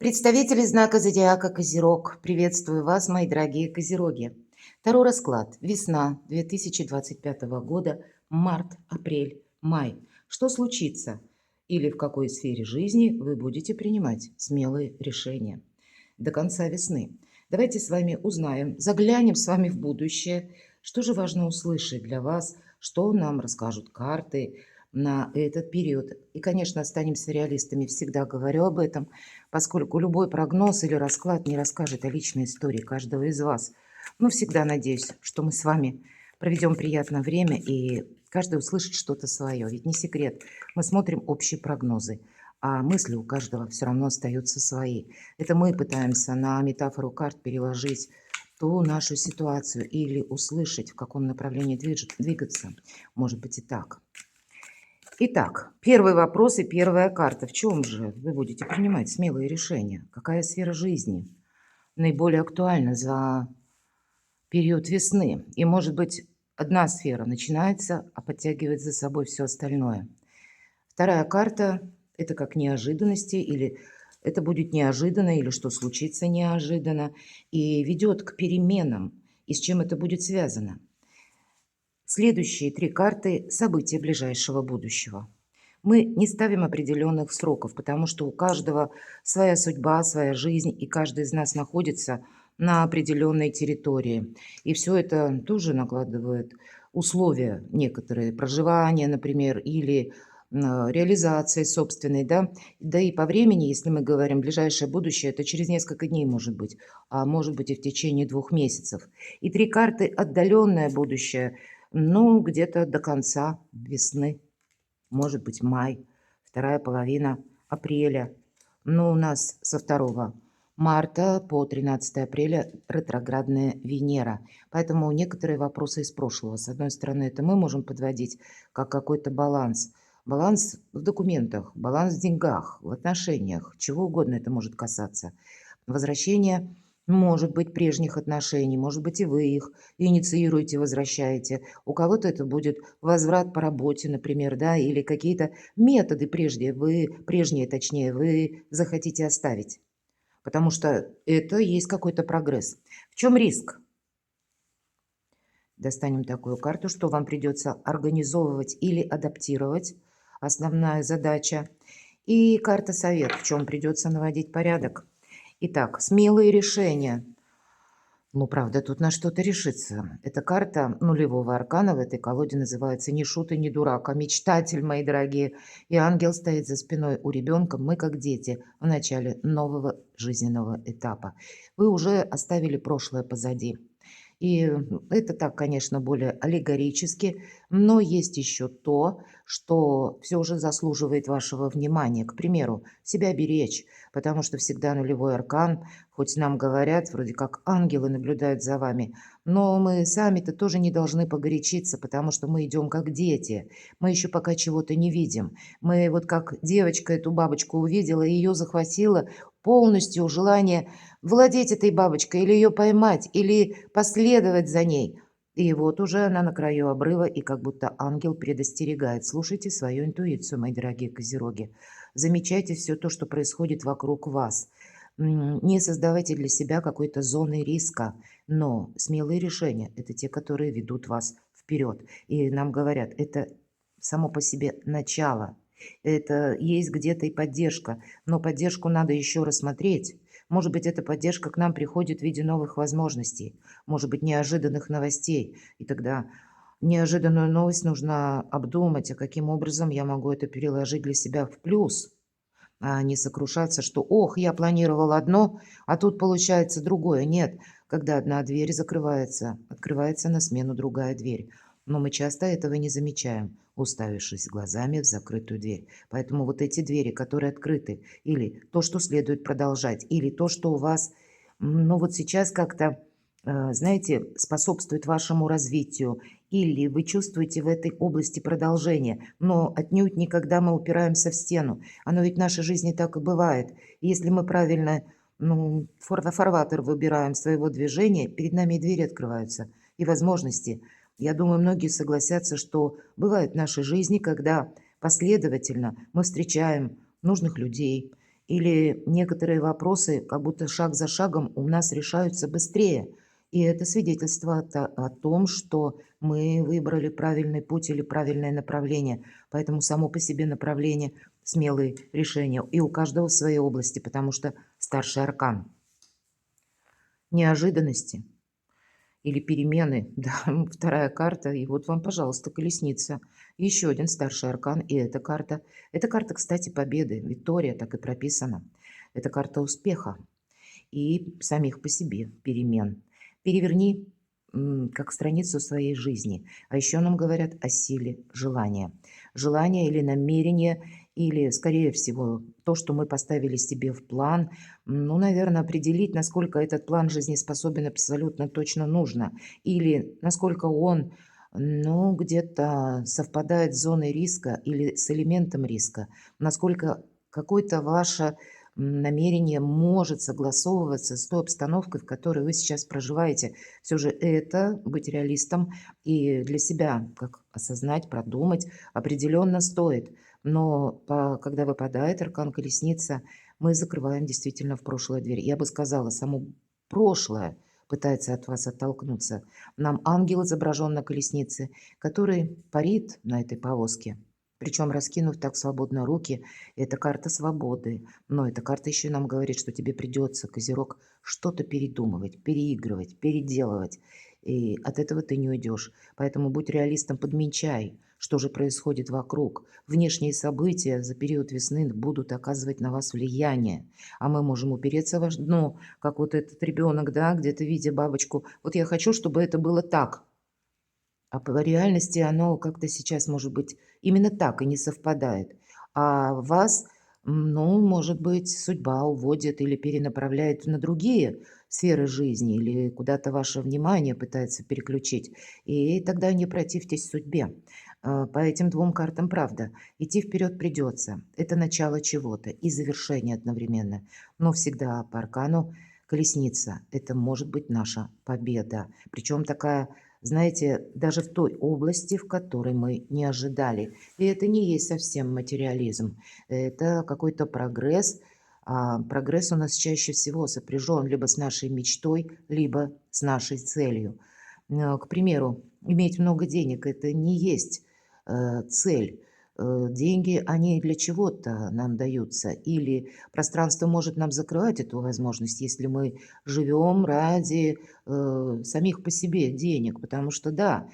Представители знака зодиака Козерог, приветствую вас, мои дорогие Козероги. Второй расклад. Весна 2025 года, март, апрель, май. Что случится? Или в какой сфере жизни вы будете принимать смелые решения до конца весны? Давайте с вами узнаем, заглянем с вами в будущее. Что же важно услышать для вас? Что нам расскажут карты на этот период? И, конечно, останемся реалистами. Всегда говорю об этом, поскольку любой прогноз или расклад не расскажет о личной истории каждого из вас. Но всегда надеюсь, что мы с вами проведем приятное время и каждый услышит что-то свое. Ведь не секрет, мы смотрим общие прогнозы, а мысли у каждого все равно остаются свои. Это мы пытаемся на метафору карт переложить ту нашу ситуацию или услышать, в каком направлении двигаться. Может быть и так. Итак, первый вопрос и первая карта. В чем же вы будете принимать смелые решения? Какая сфера жизни наиболее актуальна за период весны? И, может быть, одна сфера начинается, а подтягивает за собой все остальное. Вторая карта – это как неожиданности, или это будет неожиданно, или что случится неожиданно, и ведет к переменам. И с чем это будет связано? Следующие три карты – события ближайшего будущего. Мы не ставим определенных сроков, потому что у каждого своя судьба, своя жизнь, и каждый из нас находится на определенной территории. И все это тоже накладывает условия некоторые, проживания, например, или реализации собственной, да. Да и по времени, если мы говорим ближайшее будущее, это через несколько дней может быть, а может быть и в течение 2 месяцев. И три карты отдаленное будущее, ну, где-то до конца весны, может быть, май, вторая половина апреля. Но у нас со 2 марта по 13 апреля ретроградная Венера. Поэтому некоторые вопросы из прошлого. С одной стороны, это мы можем подводить как какой-то баланс. Баланс в документах, баланс в деньгах, в отношениях, чего угодно это может касаться. Возвращение, может быть, прежних отношений, может быть, и вы их инициируете, возвращаете. У кого-то это будет возврат по работе, например, да, или какие-то методы прежние, точнее, вы захотите оставить, потому что это есть какой-то прогресс. В чем риск? Достанем такую карту, что вам придется организовывать или адаптировать. Основная задача. И карта совет, в чем придется наводить порядок. Итак, смелые решения. Ну, правда, тут на что-то решиться. Эта карта нулевого аркана в этой колоде называется «Не шут и не дурак», а мечтатель, мои дорогие. И ангел стоит за спиной у ребенка. Мы, как дети, в начале нового жизненного этапа. Вы уже оставили прошлое позади. И это так, конечно, более аллегорически, но есть еще то, что все же заслуживает вашего внимания. К примеру, себя беречь, потому что всегда нулевой аркан, хоть нам говорят, вроде как ангелы наблюдают за вами, но мы сами-то тоже не должны погорячиться, потому что мы идем как дети. Мы еще пока чего-то не видим. Мы вот как девочка эту бабочку увидела, ее захватило полностью желание владеть этой бабочкой, или ее поймать, или последовать за ней. И вот уже она на краю обрыва, и как будто ангел предостерегает. Слушайте свою интуицию, мои дорогие козероги. Замечайте все то, что происходит вокруг вас. Не создавайте для себя какой-то зоны риска, но смелые решения – это те, которые ведут вас вперед. И нам говорят, это само по себе начало. Это есть где-то и поддержка, но поддержку надо еще рассмотреть. Может быть, эта поддержка к нам приходит в виде новых возможностей, может быть, неожиданных новостей. И тогда неожиданную новость нужно обдумать, а каким образом я могу это переложить для себя в плюс, а не сокрушаться, что «ох, я планировал одно, а тут получается другое». Нет, когда одна дверь закрывается, открывается на смену другая дверь. Но мы часто этого не замечаем, уставившись глазами в закрытую дверь. Поэтому вот эти двери, которые открыты, или то, что следует продолжать, или то, что у вас, ну вот сейчас как-то, знаете, способствует вашему развитию, или вы чувствуете в этой области продолжение, но отнюдь не когда мы упираемся в стену. Оно ведь в нашей жизни так и бывает. И если мы правильно, ну, фарватер выбираем своего движения, перед нами и двери открываются, и возможности. Я думаю, многие согласятся, что бывает в нашей жизни, когда последовательно мы встречаем нужных людей, Или некоторые вопросы, как будто шаг за шагом, у нас решаются быстрее. И это свидетельство о том, что мы выбрали правильный путь или правильное направление. Поэтому само по себе направление, смелые решения. И у каждого в своей области, потому что старший аркан неожиданности или перемены. Да, вторая карта. И вот вам, пожалуйста, колесница. Еще один старший аркан. И эта карта. Эта карта, кстати, победы. Виктория, так и прописана. Это карта успеха и самих по себе перемен. Переверни как страницу своей жизни. А еще нам говорят о силе желания. Желание или намерение, или, скорее всего, то, что мы поставили себе в план, ну, наверное, определить, насколько этот план жизнеспособен, абсолютно точно нужно. Или насколько он, ну, где-то совпадает с зоной риска или с элементом риска. Насколько какое-то ваше намерение может согласовываться с той обстановкой, в которой вы сейчас проживаете. Все же это быть реалистом и для себя, как осознать, продумать, определенно стоит. Но когда выпадает аркан колесница, мы закрываем действительно в прошлое дверь. Я бы сказала, само прошлое пытается от вас оттолкнуться. Нам ангел изображен на колеснице, который парит на этой повозке. Причем раскинув так свободно руки, это карта свободы. Но эта карта еще нам говорит, что тебе придется, Козерог, что-то передумывать, переигрывать, переделывать. И от этого ты не уйдешь. Поэтому будь реалистом, подмечай, что же происходит вокруг. Внешние события за период весны будут оказывать на вас влияние. А мы можем упереться в дно, как вот этот ребенок, да, где-то видя бабочку. Вот я хочу, чтобы это было так. А по реальности оно как-то сейчас, может быть, именно так и не совпадает. А вас, ну, может быть, судьба уводит или перенаправляет на другие сферы жизни, или куда-то ваше внимание пытается переключить. И тогда не противьтесь судьбе. По этим двум картам правда. Идти вперед придется. Это начало чего-то и завершение одновременно. Но всегда по аркану колесница. Это может быть наша победа. Причем такая, знаете, даже в той области, в которой мы не ожидали. И это не есть совсем материализм. Это какой-то прогресс. А прогресс у нас чаще всего сопряжен либо с нашей мечтой, либо с нашей целью. К примеру, иметь много денег – это не есть цель. Деньги, они для чего-то нам даются. Или пространство может нам закрывать эту возможность, если мы живем ради самих по себе денег. Потому что, да,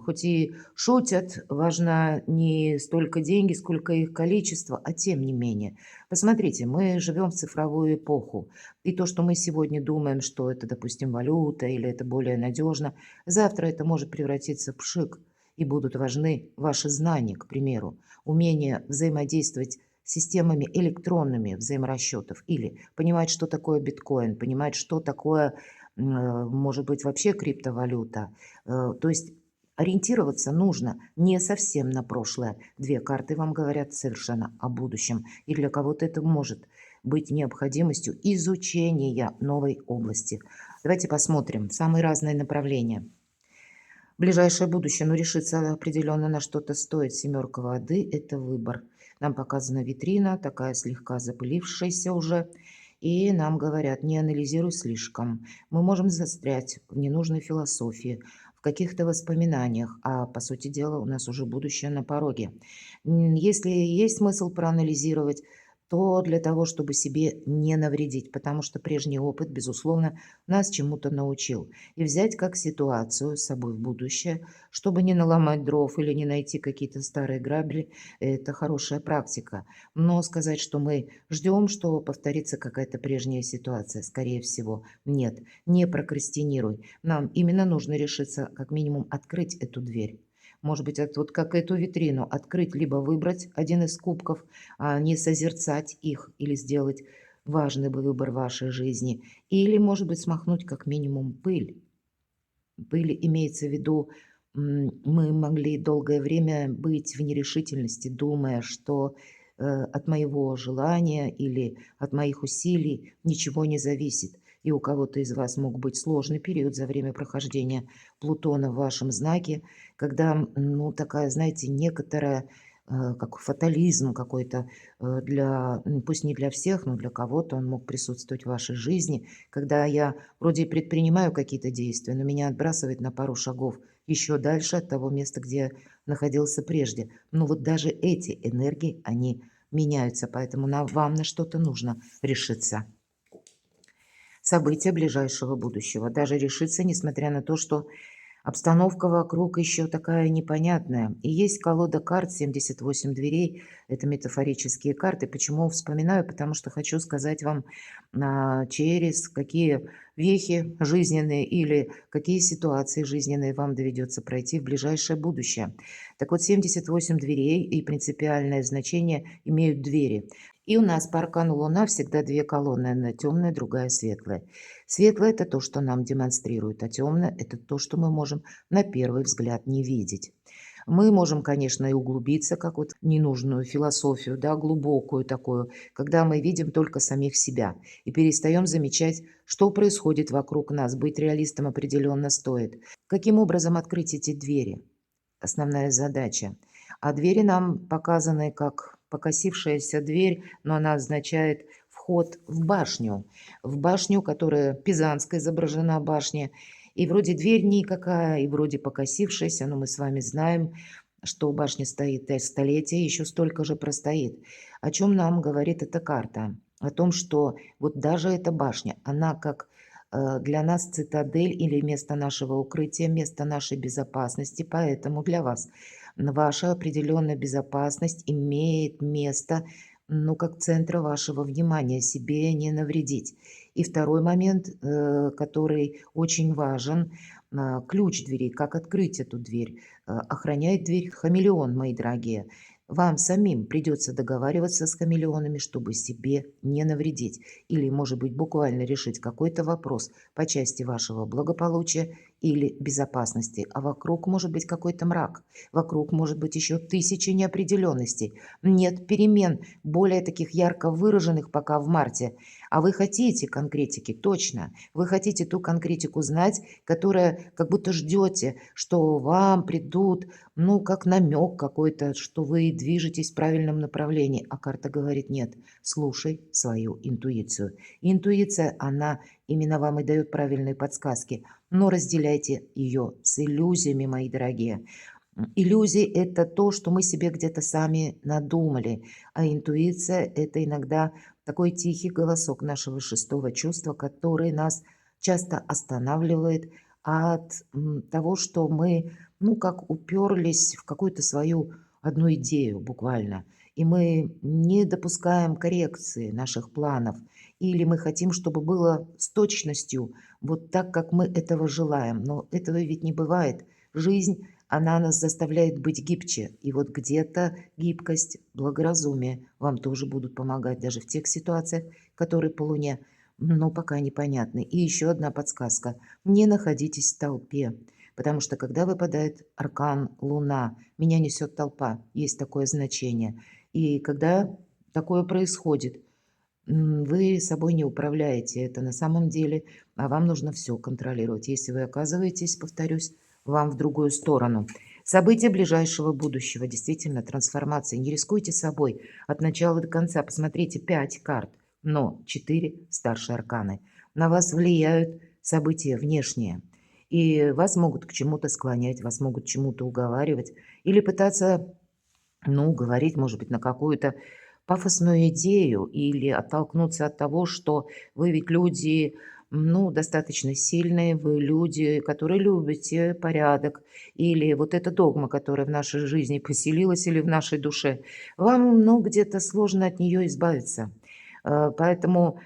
хоть и шутят, важно не столько деньги, сколько их количество, а тем не менее. Посмотрите, мы живем в цифровую эпоху. И то, что мы сегодня думаем, что это, допустим, валюта или это более надежно, завтра это может превратиться в пшик. И будут важны ваши знания, к примеру, умение взаимодействовать с системами электронными взаиморасчетов или понимать, что такое биткоин, понимать, что такое, может быть, вообще криптовалюта. То есть ориентироваться нужно не совсем на прошлое. Две карты вам говорят совершенно о будущем. И для кого-то это может быть необходимостью изучения новой области. Давайте посмотрим самые разные направления. Ближайшее будущее, но решиться определенно на что-то стоит. Семерка воды – это выбор. Нам показана витрина, такая слегка запылившаяся уже. И нам говорят, не анализируй слишком. Мы можем застрять в ненужной философии, в каких-то воспоминаниях, а по сути дела у нас уже будущее на пороге. Если есть смысл проанализировать, то для того, чтобы себе не навредить, потому что прежний опыт, безусловно, нас чему-то научил. И взять как ситуацию с собой в будущее, чтобы не наломать дров или не найти какие-то старые грабли, это хорошая практика. Но сказать, что мы ждем, что повторится какая-то прежняя ситуация, скорее всего, нет. Не прокрастинируй. Нам именно нужно решиться, как минимум, открыть эту дверь. Может быть, это вот как эту витрину открыть, либо выбрать один из кубков, а не созерцать их или сделать важный выбор в вашей жизни. Или, может быть, смахнуть как минимум пыль. Пыль имеется в виду, мы могли долгое время быть в нерешительности, думая, что от моего желания или от моих усилий ничего не зависит. И у кого-то из вас мог быть сложный период за время прохождения Плутона в вашем знаке, когда, ну, такая, знаете, некоторая как фатализм какой-то, пусть не для всех, но для кого-то он мог присутствовать в вашей жизни, когда я вроде и предпринимаю какие-то действия, но меня отбрасывает на пару шагов еще дальше от того места, где я находился прежде. Но вот даже эти энергии, они меняются, поэтому вам на что-то нужно решиться. События ближайшего будущего. Даже решиться, несмотря на то, что обстановка вокруг еще такая непонятная. И есть колода карт «78 дверей». Это метафорические карты. Почему вспоминаю? Потому что хочу сказать вам, через какие вехи жизненные или какие ситуации жизненные вам доведется пройти в ближайшее будущее. Так вот, 78 дверей и принципиальное значение имеют двери. И у нас по аркану Луна всегда две колонны. Одна темная, другая светлая. Светлое – это то, что нам демонстрирует, а темное – это то, что мы можем на первый взгляд не видеть. Мы можем, конечно, и углубиться, как вот ненужную философию, да, глубокую такую, когда мы видим только самих себя и перестаем замечать, что происходит вокруг нас. Быть реалистом определенно стоит. Каким образом открыть эти двери? Основная задача. А двери нам показаны как покосившаяся дверь, но она означает вход в башню, которая пизанская изображена башня. И вроде дверь никакая, и вроде покосившаяся, но мы с вами знаем, что башня стоит столетия, еще столько же простоит. О чем нам говорит эта карта? О том, что вот даже эта башня, она как для нас цитадель или место нашего укрытия, место нашей безопасности. Поэтому для вас ваша определенная безопасность имеет место, ну, как центра вашего внимания, себе не навредить. И второй момент, который очень важен, ключ двери, как открыть эту дверь. Охраняет дверь хамелеон, мои дорогие. Вам самим придется договариваться с хамелеонами, чтобы себе не навредить. Или, может быть, буквально решить какой-то вопрос по части вашего благополучия или безопасности. А вокруг может быть какой-то мрак. Вокруг может быть еще тысячи неопределенностей. Нет перемен, более таких ярко выраженных пока в марте. А вы хотите конкретики, точно. Вы хотите ту конкретику знать, которая как будто ждете, что вам придут, ну, как намек какой-то, что вы движетесь в правильном направлении. А карта говорит: нет, слушай свою интуицию. Интуиция, она именно вам и дает правильные подсказки. Но разделяйте ее с иллюзиями, мои дорогие. Иллюзии – это то, что мы себе где-то сами надумали, а интуиция – это иногда такой тихий голосок нашего шестого чувства, который нас часто останавливает от того, что мы, ну, как уперлись в какую-то свою одну идею буквально, и мы не допускаем коррекции наших планов, или мы хотим, чтобы было с точностью вот так, как мы этого желаем, но этого ведь не бывает. Жизнь, она нас заставляет быть гибче. И вот где-то гибкость, благоразумие вам тоже будут помогать даже в тех ситуациях, которые по Луне, но пока непонятны. И еще одна подсказка. Не находитесь в толпе. Потому что когда выпадает аркан Луна, меня несет толпа, есть такое значение. И когда такое происходит, вы собой не управляете это на самом деле, а вам нужно все контролировать. Если вы оказываетесь, повторюсь, вам в другую сторону. События ближайшего будущего, действительно, трансформации. Не рискуйте собой от начала до конца. Посмотрите, 5 карт, но 4 старшие арканы. На вас влияют события внешние. И вас могут к чему-то склонять, вас могут чему-то уговаривать или пытаться, ну, говорить, может быть, на какую-то пафосную идею или оттолкнуться от того, что вы ведь люди, ну, достаточно сильные, вы люди, которые любите порядок, или вот эта догма, которая в нашей жизни поселилась или в нашей душе, вам, ну, где-то сложно от нее избавиться. Поэтому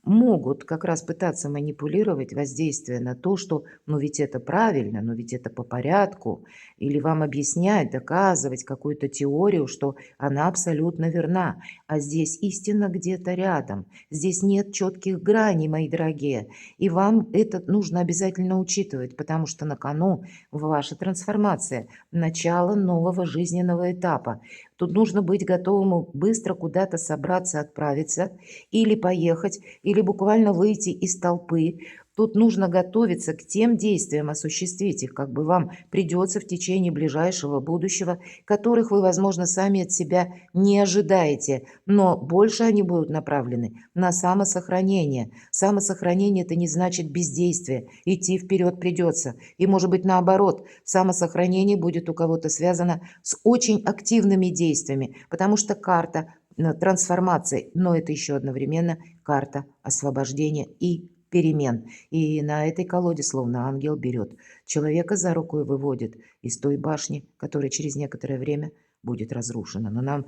могут как раз пытаться манипулировать воздействие на то, что ну ведь это правильно, но ведь это по порядку, или вам объяснять, доказывать какую-то теорию, что она абсолютно верна, а здесь истина где-то рядом, здесь нет четких граней, мои дорогие, и вам это нужно обязательно учитывать, потому что на кону ваша трансформация, начало нового жизненного этапа. Тут нужно быть готовым быстро куда-то собраться, отправиться или поехать, или буквально выйти из толпы Тут нужно готовиться к тем действиям, осуществить их, как бы вам придется в течение ближайшего будущего, которых вы, возможно, сами от себя не ожидаете, но больше они будут направлены на самосохранение. Самосохранение – это не значит бездействие, идти вперед придется. И, может быть, наоборот, самосохранение будет у кого-то связано с очень активными действиями, потому что карта трансформации, но это еще одновременно карта освобождения и перемен. И на этой колоде словно ангел берет человека за руку и выводит из той башни, которая через некоторое время будет разрушена. Но нам,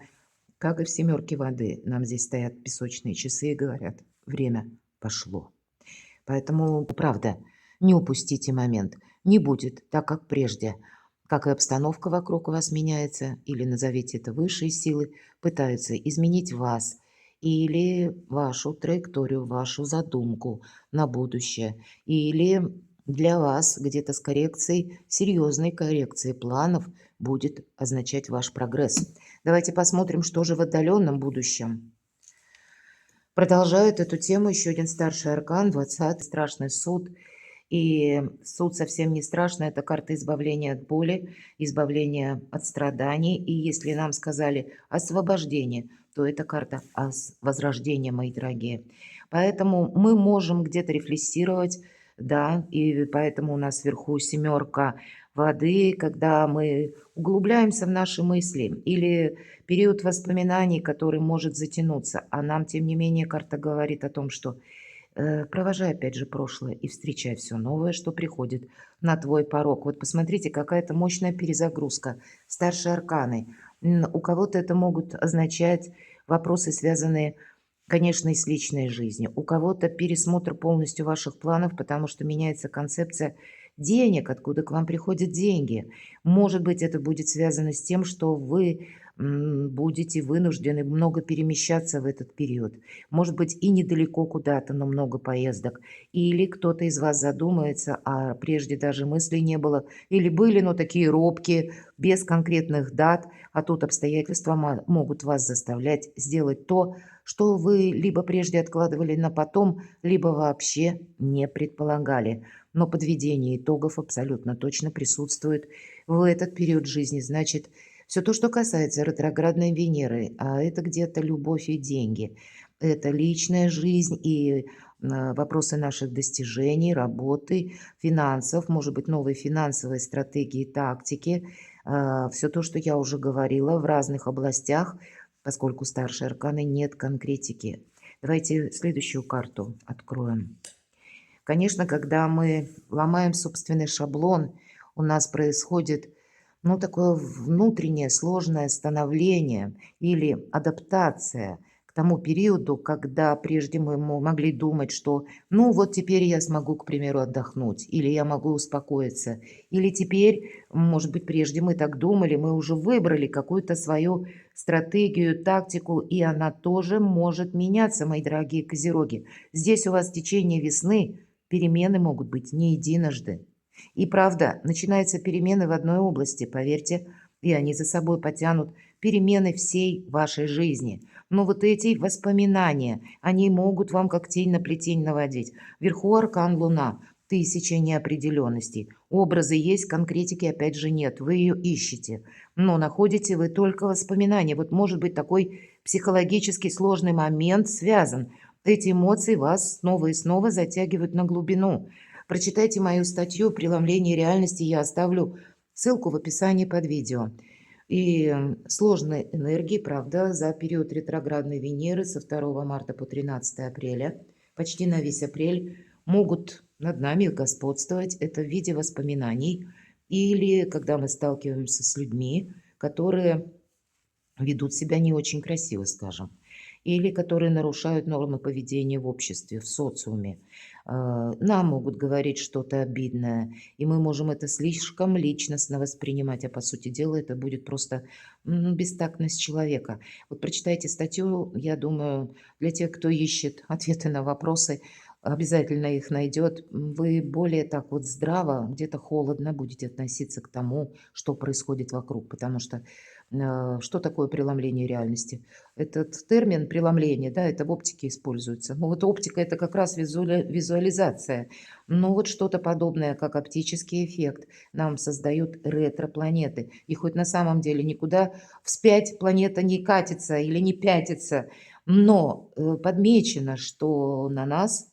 как и в «Семерке воды», нам здесь стоят песочные часы и говорят: время пошло. Поэтому, правда, не упустите момент. Не будет так, как прежде. Как и обстановка вокруг вас меняется, или назовите это высшие силы, пытаются изменить вас или вашу траекторию, вашу задумку на будущее, или для вас где-то с коррекцией, серьезной коррекцией планов будет означать ваш прогресс. Давайте посмотрим, что же в отдаленном будущем. Продолжает эту тему еще один старший аркан, 20-й страшный суд. И суд совсем не страшный, это карта избавления от боли, избавления от страданий. И если нам сказали освобождение, то это карта возрождения, мои дорогие. Поэтому мы можем где-то рефлексировать, да, и поэтому у нас вверху семерка воды, когда мы углубляемся в наши мысли, или период воспоминаний, который может затянуться. А нам, тем не менее, карта говорит о том, что провожай опять же прошлое и встречай все новое, что приходит на твой порог. Вот посмотрите, какая-то мощная перезагрузка. Старшие арканы. У кого-то это могут означать вопросы, связанные, конечно, и с личной жизнью. У кого-то пересмотр полностью ваших планов, потому что меняется концепция денег, откуда к вам приходят деньги. Может быть, это будет связано с тем, что вы будете вынуждены много перемещаться в этот период. Может быть, и недалеко куда-то, но много поездок. Или кто-то из вас задумается, а прежде даже мыслей не было. Или были, но такие робкие, без конкретных дат, а тут обстоятельства могут вас заставлять сделать то, что вы либо прежде откладывали на потом, либо вообще не предполагали. Но подведение итогов абсолютно точно присутствует в этот период жизни. Значит, все то, что касается ретроградной Венеры, а это где-то любовь и деньги, это личная жизнь и вопросы наших достижений, работы, финансов, может быть, новые финансовые стратегии, тактики. Все то, что я уже говорила в разных областях, поскольку старшие арканы нет конкретики. Давайте следующую карту откроем. Конечно, когда мы ломаем собственный шаблон, у нас происходит, ну, такое внутреннее сложное становление или адаптация к тому периоду, когда прежде мы могли думать, что, ну, вот теперь я смогу, к примеру, отдохнуть, или я могу успокоиться, или теперь, может быть, прежде мы так думали, мы уже выбрали какую-то свою стратегию, тактику, и она тоже может меняться, мои дорогие козероги. Здесь у вас в течение весны перемены могут быть не единожды. И правда, начинаются перемены в одной области, поверьте, и они за собой потянут перемены всей вашей жизни. Но вот эти воспоминания, они могут вам как тень на плетень наводить. Вверху аркан Луна, 1000 неопределенностей. Образы есть, конкретики опять же нет, вы ее ищете. Но находите вы только воспоминания. Вот может быть такой психологически сложный момент связан. Эти эмоции вас снова и снова затягивают на глубину. Прочитайте мою статью «Преломление реальности», я оставлю ссылку в описании под видео. И сложные энергии, правда, за период ретроградной Венеры со 2 марта по 13 апреля, почти на весь апрель, могут над нами господствовать. Это в виде воспоминаний или когда мы сталкиваемся с людьми, которые ведут себя не очень красиво, скажем, или которые нарушают нормы поведения в обществе, в социуме. Нам могут говорить что-то обидное, и мы можем это слишком личностно воспринимать, а по сути дела это будет просто бестактность человека. Вот прочитайте статью, я думаю, для тех, кто ищет ответы на вопросы, обязательно их найдет. Вы более так вот здраво, где-то холодно будете относиться к тому, что происходит вокруг, потому что Что такое преломление реальности? Этот термин преломление, да, это в оптике используется. Ну вот оптика это как раз визуализация. Но вот что-то подобное, как оптический эффект, нам создают ретропланеты. И хоть на самом деле никуда вспять планета не катится или не пятится, но подмечено, что на нас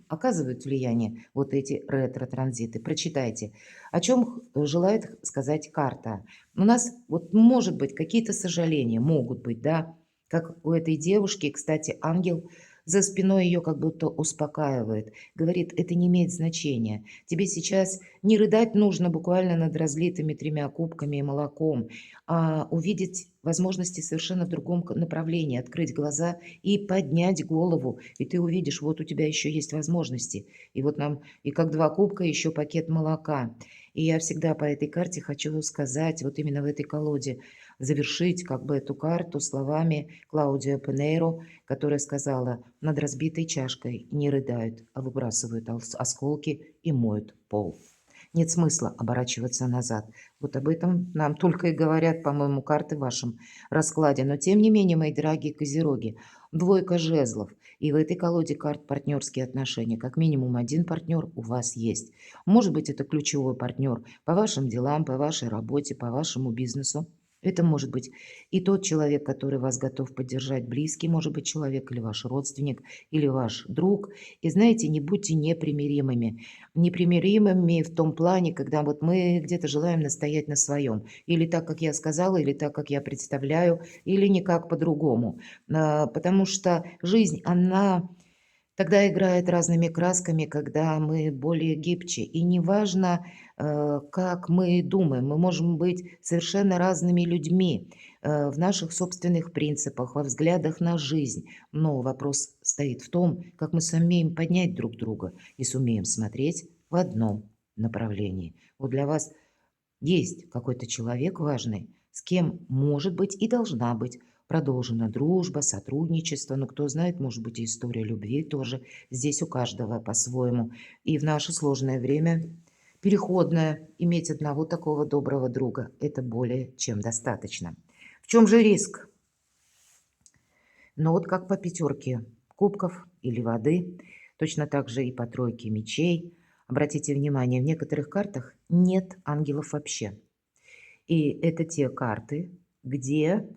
оказывают влияние вот эти ретро-транзиты. Прочитайте. О чем желает сказать карта? У нас вот может быть какие-то сожаления, могут быть, да, как у этой девушки, кстати, ангел за спиной ее как будто успокаивает, говорит, это не имеет значения. Тебе сейчас не рыдать нужно буквально над разлитыми 3 кубками и молоком, а увидеть возможности совершенно в другом направлении, открыть глаза и поднять голову. И ты увидишь, вот у тебя еще есть возможности. И вот нам и как 2 кубка, еще пакет молока. И я всегда по этой карте хочу сказать, вот именно в этой колоде, завершить как бы эту карту словами Клаудио Пенейро, которая сказала, над разбитой чашкой не рыдают, а выбрасывают осколки и моют пол. Нет смысла оборачиваться назад. Вот об этом нам только и говорят, по-моему, карты в вашем раскладе. Но тем не менее, мои дорогие козероги, 2 жезлов. И в этой колоде карт партнерские отношения. Как минимум один партнер у вас есть. Может быть, это ключевой партнер по вашим делам, по вашей работе, по вашему бизнесу. Это может быть и тот человек, который вас готов поддержать, близкий, может быть, человек, или ваш родственник, или ваш друг. И знаете, не будьте непримиримыми. Непримиримыми в том плане, когда вот мы где-то желаем настоять на своем. Или так, как я сказала, или так, как я представляю, или никак по-другому. Потому что жизнь, она тогда играет разными красками, когда мы более гибче. И неважно, как мы думаем, мы можем быть совершенно разными людьми в наших собственных принципах, во взглядах на жизнь. Но вопрос стоит в том, как мы сумеем поднять друг друга и сумеем смотреть в одном направлении. Вот для вас есть какой-то человек важный, с кем может быть и должна быть продолжена дружба, сотрудничество. Но кто знает, может быть, и история любви тоже. Здесь у каждого по-своему. И в наше сложное время, переходное, иметь одного такого доброго друга – это более чем достаточно. В чем же риск? Ну вот как по 5 кубков или воды, точно так же и по 3 мечей. Обратите внимание, в некоторых картах нет ангелов вообще. И это те карты, где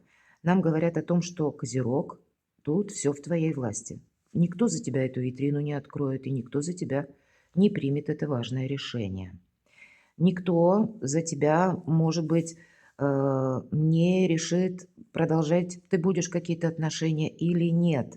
нам говорят о том, что Козерог, тут все в твоей власти. Никто за тебя эту витрину не откроет, и никто за тебя не примет это важное решение. Никто за тебя, может быть, не решит, продолжать ты будешь какие-то отношения или нет.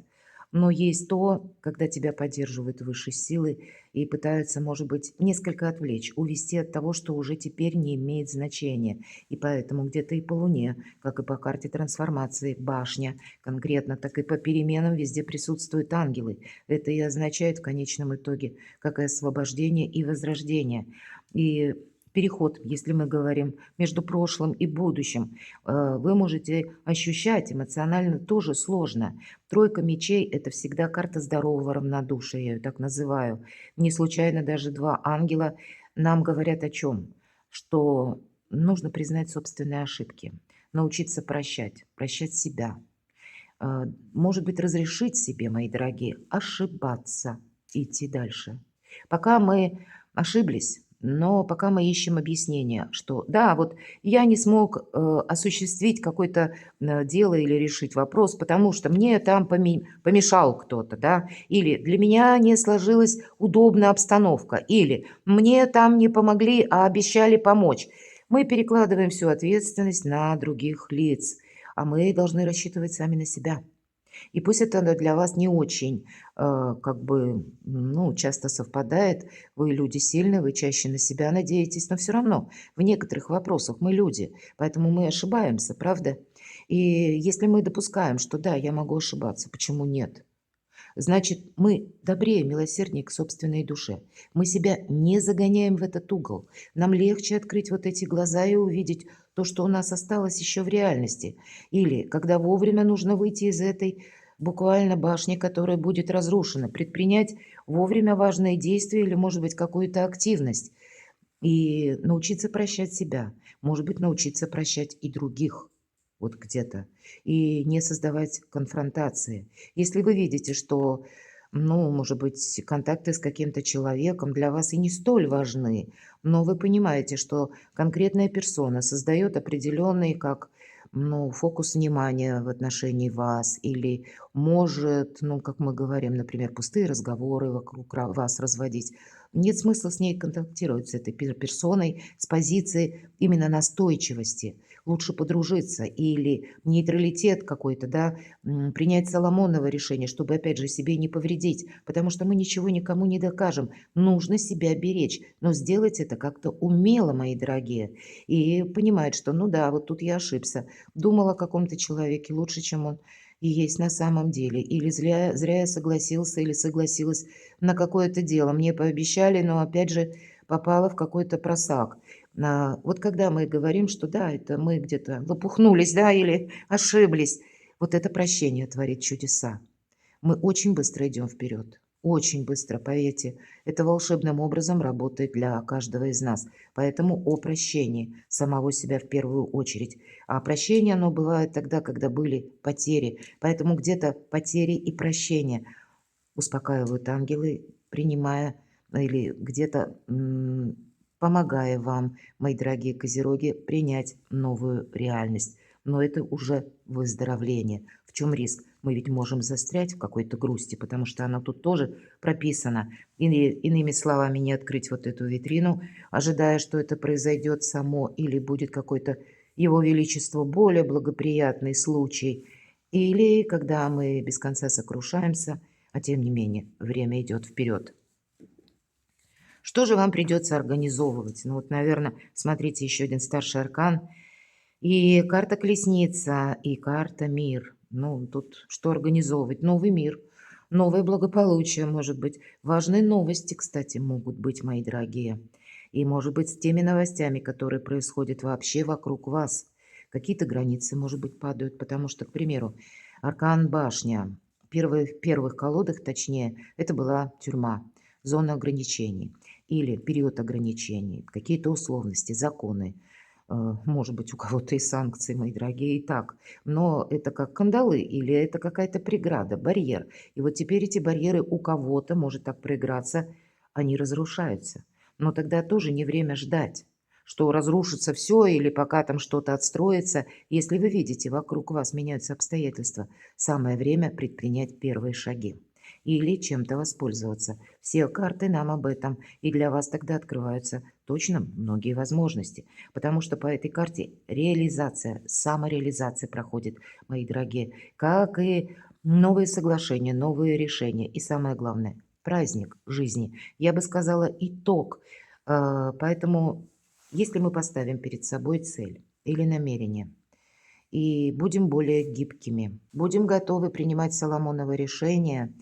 Но есть то, когда тебя поддерживают высшие силы и пытаются, может быть, несколько отвлечь, увести от того, что уже теперь не имеет значения. И поэтому где-то и по Луне, как и по карте трансформации, башня конкретно, так и по переменам везде присутствуют ангелы. Это и означает в конечном итоге как и освобождение и возрождение. И переход, если мы говорим между прошлым и будущим, вы можете ощущать эмоционально тоже сложно. 3 мечей – это всегда карта здорового равнодушия, я ее так называю. Не случайно даже 2 ангела нам говорят о чем? Что нужно признать собственные ошибки, научиться прощать, прощать себя. Может быть, разрешить себе, мои дорогие, ошибаться, идти дальше. Пока мы ошиблись, но пока мы ищем объяснение, что да, вот я не смог осуществить какое-то дело или решить вопрос, потому что мне там помешал кто-то, да, или для меня не сложилась удобная обстановка, или мне там не помогли, а обещали помочь. Мы перекладываем всю ответственность на других лиц, а мы должны рассчитывать сами на себя. И пусть это для вас не очень, как бы, ну, часто совпадает, вы люди сильные, вы чаще на себя надеетесь, но все равно в некоторых вопросах мы люди, поэтому мы ошибаемся, правда? И если мы допускаем, что да, я могу ошибаться, почему нет? Значит, мы добрее, милосерднее к собственной душе. Мы себя не загоняем в этот угол. Нам легче открыть вот эти глаза и увидеть то, что у нас осталось еще в реальности. Или когда вовремя нужно выйти из этой буквально башни, которая будет разрушена, предпринять вовремя важные действия или, может быть, какую-то активность. И научиться прощать себя. Может быть, научиться прощать и других. вот где-то, и не создавать конфронтации. Если вы видите, что, ну, может быть, контакты с каким-то человеком для вас и не столь важны, но вы понимаете, что конкретная персона создает определенный, как, ну, фокус внимания в отношении вас или может, ну, как мы говорим, например, пустые разговоры вокруг вас разводить. Нет смысла с ней контактировать, с этой персоной, с позиции именно настойчивости. Лучше подружиться или нейтралитет какой-то, да, принять Соломоново решение, чтобы, опять же, себе не повредить, потому что мы ничего никому не докажем. Нужно себя беречь, но сделать это как-то умело, мои дорогие. И понимать, что, ну да, вот тут я ошибся, думал о каком-то человеке лучше, чем он и есть на самом деле. Или зря я согласился или согласилась на какое-то дело. Мне пообещали, но опять же попала в какой-то просак. Вот когда мы говорим, что да, это мы где-то лопухнулись, да, или ошиблись, вот это прощение творит чудеса. Мы очень быстро идем вперед. Очень быстро, поверьте, это волшебным образом работает для каждого из нас. Поэтому о прощении самого себя в первую очередь. А прощение, оно бывает тогда, когда были потери. Поэтому где-то потери и прощения успокаивают ангелы, принимая или где-то помогая вам, мои дорогие козероги, принять новую реальность. Но это уже выздоровление. В чем риск? Мы ведь можем застрять в какой-то грусти, потому что она тут тоже прописана. Или, иными словами, не открыть вот эту витрину, ожидая, что это произойдет само, или будет какой-то его величество более благоприятный случай. Или когда мы без конца сокрушаемся, а тем не менее время идет вперед. Что же вам придется организовывать? Ну вот, наверное, смотрите, еще один старший аркан. И карта Колесница, и карта Мир. Ну, тут что организовывать? Новый мир, новое благополучие, может быть. Важные новости, кстати, могут быть, мои дорогие. И, может быть, с теми новостями, которые происходят вообще вокруг вас. Какие-то границы, может быть, падают, потому что, к примеру, аркан Башня, в первых колодах, точнее, это была тюрьма, зона ограничений или период ограничений, какие-то условности, законы. Может быть, у кого-то и санкции, мои дорогие, и так. Но это как кандалы или это какая-то преграда, барьер. И вот теперь эти барьеры у кого-то, может так проиграться, они разрушаются. Но тогда тоже не время ждать, что разрушится все или пока там что-то отстроится. Если вы видите, вокруг вас меняются обстоятельства, самое время предпринять первые шаги или чем-то воспользоваться. Все карты нам об этом, и для вас тогда открываются точно многие возможности, потому что по этой карте реализация, самореализация проходит, мои дорогие, как и новые соглашения, новые решения, и самое главное, праздник жизни. Я бы сказала, итог. Поэтому, если мы поставим перед собой цель или намерение, и будем более гибкими, будем готовы принимать Соломоново решения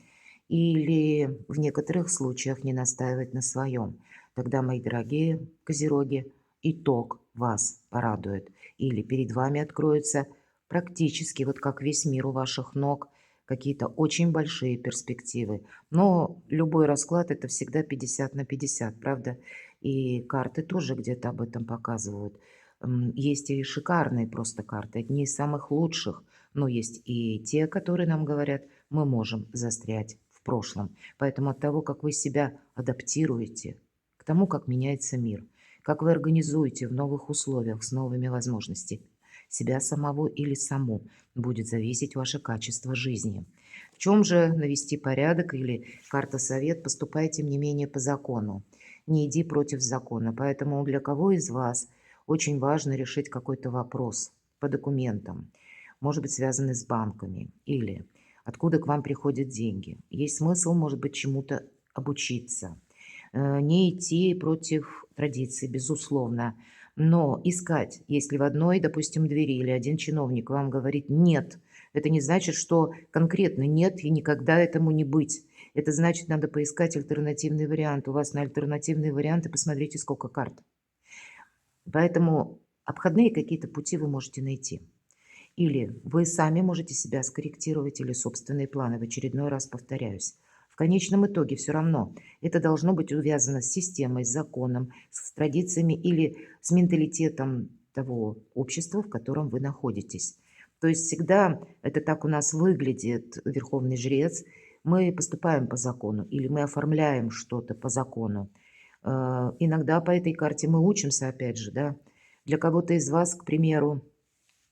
или в некоторых случаях не настаивать на своем. Тогда, мои дорогие козероги, итог вас порадует. Или перед вами откроются практически, вот как весь мир у ваших ног, какие-то очень большие перспективы. Но любой расклад это всегда 50 на 50, правда? И карты тоже где-то об этом показывают. Есть и шикарные просто карты, одни из самых лучших, но есть и те, которые нам говорят, мы можем застрять в прошлом. Поэтому от того, как вы себя адаптируете к тому, как меняется мир, как вы организуете в новых условиях с новыми возможностями себя самого или саму, будет зависеть ваше качество жизни. В чем же навести порядок или карта совет, поступай тем не менее по закону. Не иди против закона. Поэтому для кого из вас очень важно решить какой-то вопрос по документам, может быть, связанный с банками или откуда к вам приходят деньги. Есть смысл, может быть, чему-то обучиться, не идти против традиций, безусловно, но искать, если в одной, допустим, двери или один чиновник вам говорит «нет», это не значит, что конкретно «нет» и никогда этому не быть. Это значит, надо поискать альтернативный вариант. У вас на альтернативные варианты посмотрите, сколько карт. Поэтому обходные какие-то пути вы можете найти. Или вы сами можете себя скорректировать, или собственные планы. В очередной раз повторяюсь. В конечном итоге все равно это должно быть увязано с системой, с законом, с традициями или с менталитетом того общества, в котором вы находитесь. То есть всегда это так у нас выглядит, верховный жрец. Мы поступаем по закону или мы оформляем что-то по закону. Иногда по этой карте мы учимся, опять же, да. Для кого-то из вас, к примеру,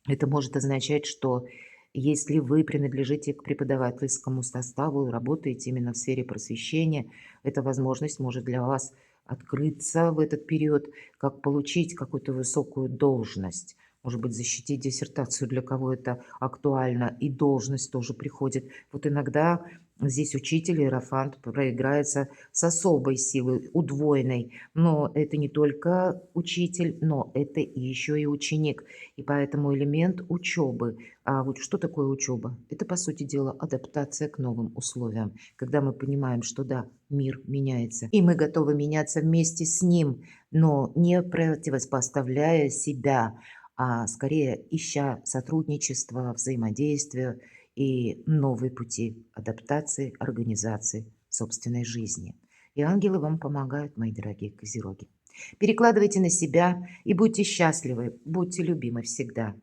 это может означать, что если вы принадлежите к преподавательскому составу, работаете именно в сфере просвещения, эта возможность может для вас открыться в этот период, как получить какую-то высокую должность. Может быть, защитить диссертацию, для кого это актуально, и должность тоже приходит. Вот иногда здесь учитель, иерофант проиграется с особой силой, удвоенной. Но это не только учитель, но это и еще и ученик. И поэтому элемент учебы. А вот что такое учеба? Это, по сути дела, адаптация к новым условиям. Когда мы понимаем, что да, мир меняется, и мы готовы меняться вместе с ним, но не противопоставляя себя, а скорее ища сотрудничество, взаимодействия и новые пути адаптации, организации собственной жизни. И ангелы вам помогают, мои дорогие козероги. Перекладывайте на себя и будьте счастливы, будьте любимы всегда.